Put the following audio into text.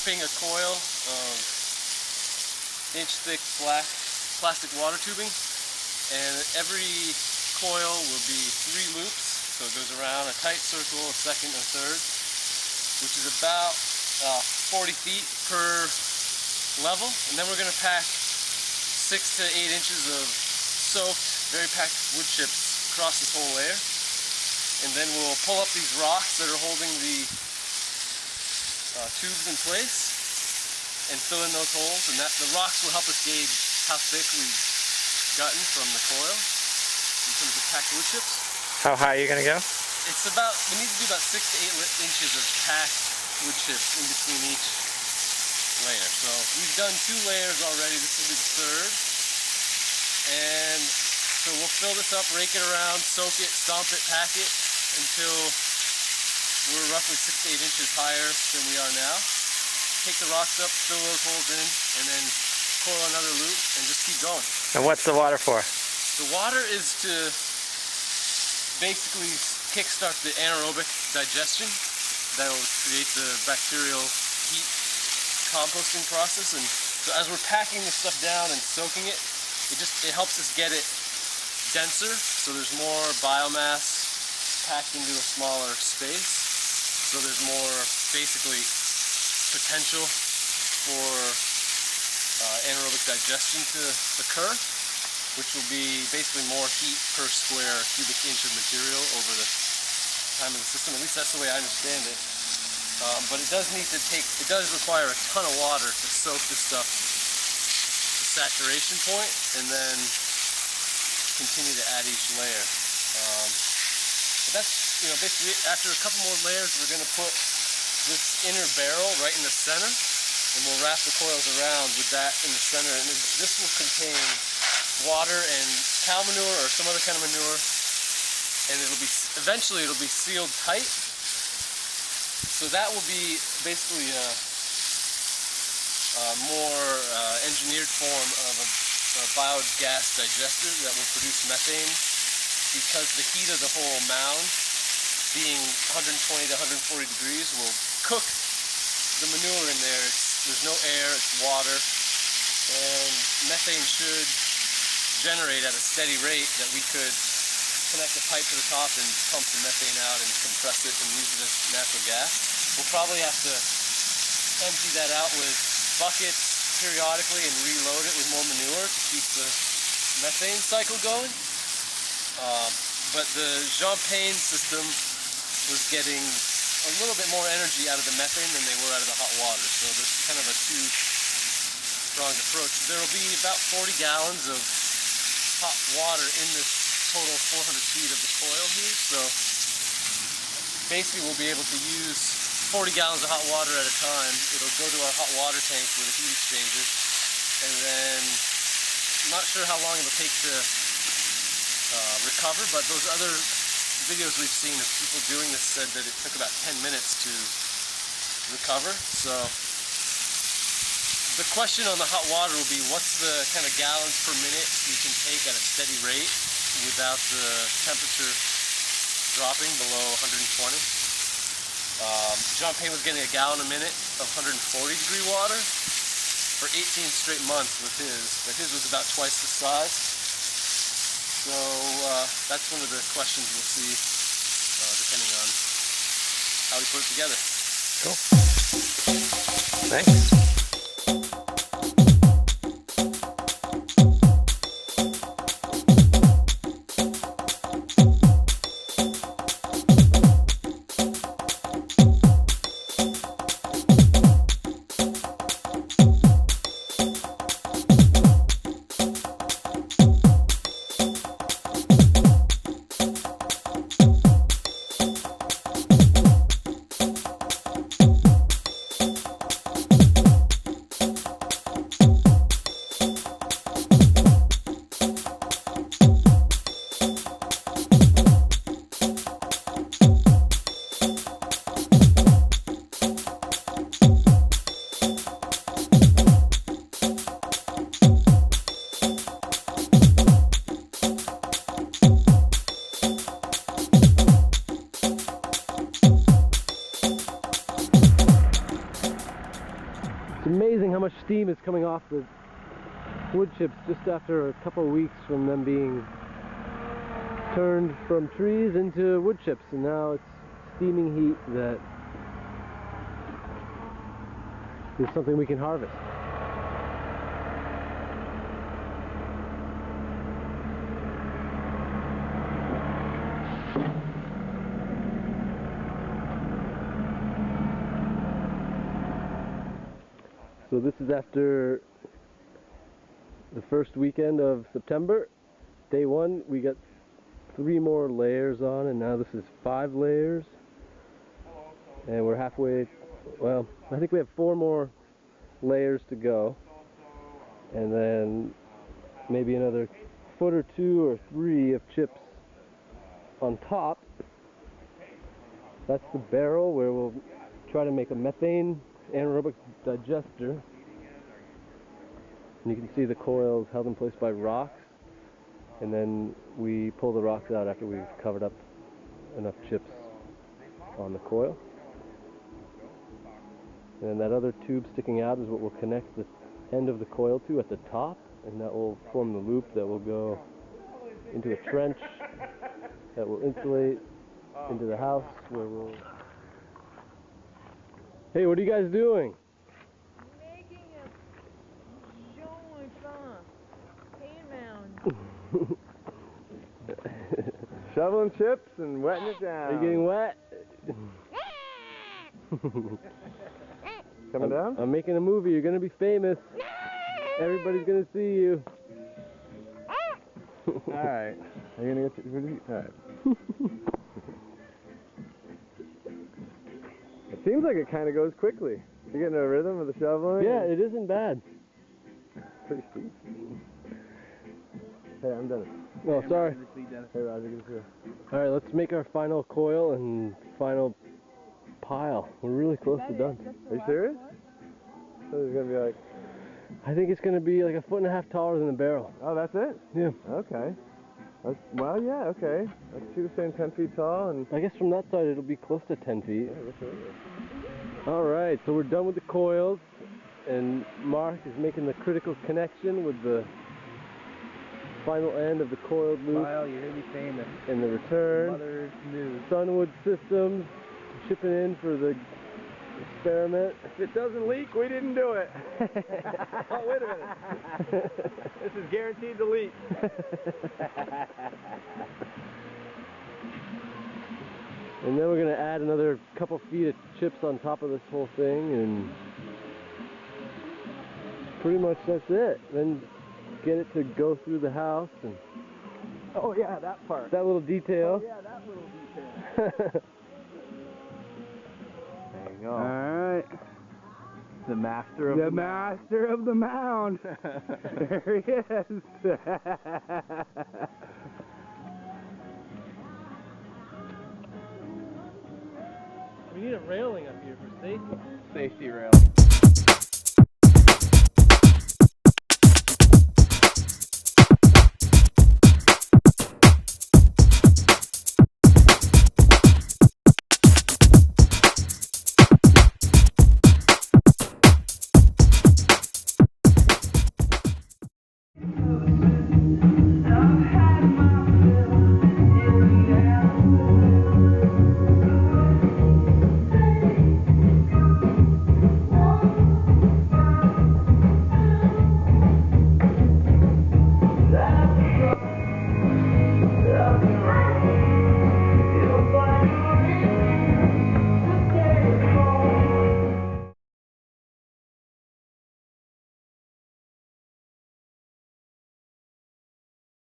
wrapping a coil of inch-thick black plastic water tubing, and every coil will be 3 loops, so it goes around a tight circle, a second, a third, which is about 40 feet per level. And then we're going to pack 6 to 8 inches of soaked, very packed wood chips across this whole layer. And then we'll pull up these rocks that are holding the tubes in place and fill in those holes. And the rocks will help us gauge how thick we've gotten from the coil in terms of packed wood chips. How high are you going to go? It's about, we need to do about 6 to 8 inches of packed wood chips in between each layer. So we've done 2 layers already. This will be the third. And so we'll fill this up, rake it around, soak it, stomp it, pack it until we're roughly 6 to 8 inches higher than we are now. Take the rocks up, fill those holes in, and then coil another loop and just keep going. And what's the water for? The water is to basically kickstart the anaerobic digestion that will create the bacterial heat composting process. And so as we're packing this stuff down and soaking it, it helps us get it denser, so there's more biomass packed into a smaller space. So there's more, basically, potential for anaerobic digestion to occur, which will be basically more heat per square cubic inch of material over the time of the system. At least that's the way I understand it. But it does require a ton of water to soak this stuff to saturation point, and then continue to add each layer. But that's, basically after a couple more layers, we're going to put this inner barrel right in the center, and we'll wrap the coils around with that in the center. And this will contain water and cow manure or some other kind of manure, and eventually it'll be sealed tight. So that will be basically a more engineered form of a biogas digester that will produce methane, because the heat of the whole mound, being 120 to 140 degrees, will cook the manure in there. There's no air, it's water, and methane should generate at a steady rate that we could connect a pipe to the top and pump the methane out and compress it and use it as natural gas. We'll probably have to empty that out with buckets periodically and reload it with more manure to keep the methane cycle going. But the Jean Pain system was getting a little bit more energy out of the methane than they were out of the hot water. So there's kind of a two-pronged approach. There will be about 40 gallons of hot water in this total 400 feet of the coil here. So basically we'll be able to use 40 gallons of hot water at a time. It'll go to our hot water tank with a heat exchanger, and then I'm not sure how long it'll take to recover, but those other videos we've seen of people doing this said that it took about 10 minutes to recover. So the question on the hot water will be, what's the kind of gallons per minute we can take at a steady rate without the temperature dropping below 120. Jean Pain was getting a gallon a minute of 140 degree water for 18 straight months with his, but his was about twice the size. So that's one of the questions we'll see depending on how we put it together. Cool. Thanks. amazing how much steam is coming off the wood chips just after a couple of weeks from them being turned from trees into wood chips, and now it's steaming heat that is something we can harvest. So this is after the first weekend of September. Day one, we got 3 more layers on, and now this is 5 layers. And we're halfway, well, I think we have 4 more layers to go. And then maybe another foot or 2 or 3 of chips on top. That's the barrel where we'll try to make a methane anaerobic digester. And you can see the coils held in place by rocks, and then we pull the rocks out after we've covered up enough chips on the coil. And then that other tube sticking out is what we'll connect the end of the coil to at the top, and that will form the loop that will go into a trench that will insulate into the house where we'll... Hey, what are you guys doing? Making a Jean Pain Mound. Shoveling chips and wetting it down. Are you getting wet? Coming down? I'm making a movie. You're gonna be famous. Everybody's gonna see you. Alright. Are you gonna get to... Alright. It seems like it kind of goes quickly. You're getting a rhythm of the shoveling? Yeah, it isn't bad. Pretty steep. Hey, I'm Dennis. Oh, sorry. Hey, Roger, good to see you. Alright, let's make our final coil and final pile. We're really close to done. Are you serious? So it's gonna be like... I think it's gonna be like 1.5 feet taller than the barrel. Oh, that's it? Yeah. Okay. Well, yeah, okay. Let's see the same 10 feet tall, and... I guess from that side it'll be close to 10 feet. Yeah, that's right. Alright, so we're done with the coils, and Mark is making the critical connection with the final end of the coiled loop. Wow, you're gonna be famous. And the return. Mother's news. Sunwood Systems chipping in for the experiment. If it doesn't leak, we didn't do it. Oh, wait a minute. This is guaranteed to leak. And then we're going to add another couple feet of chips on top of this whole thing, and pretty much that's it. Then get it to go through the house. And Oh, yeah, that part. that little detail. Oh, yeah, that little detail. There you go. Alright. The master of The master of the mound. There he is. We need a railing up here for safety. Safety rail.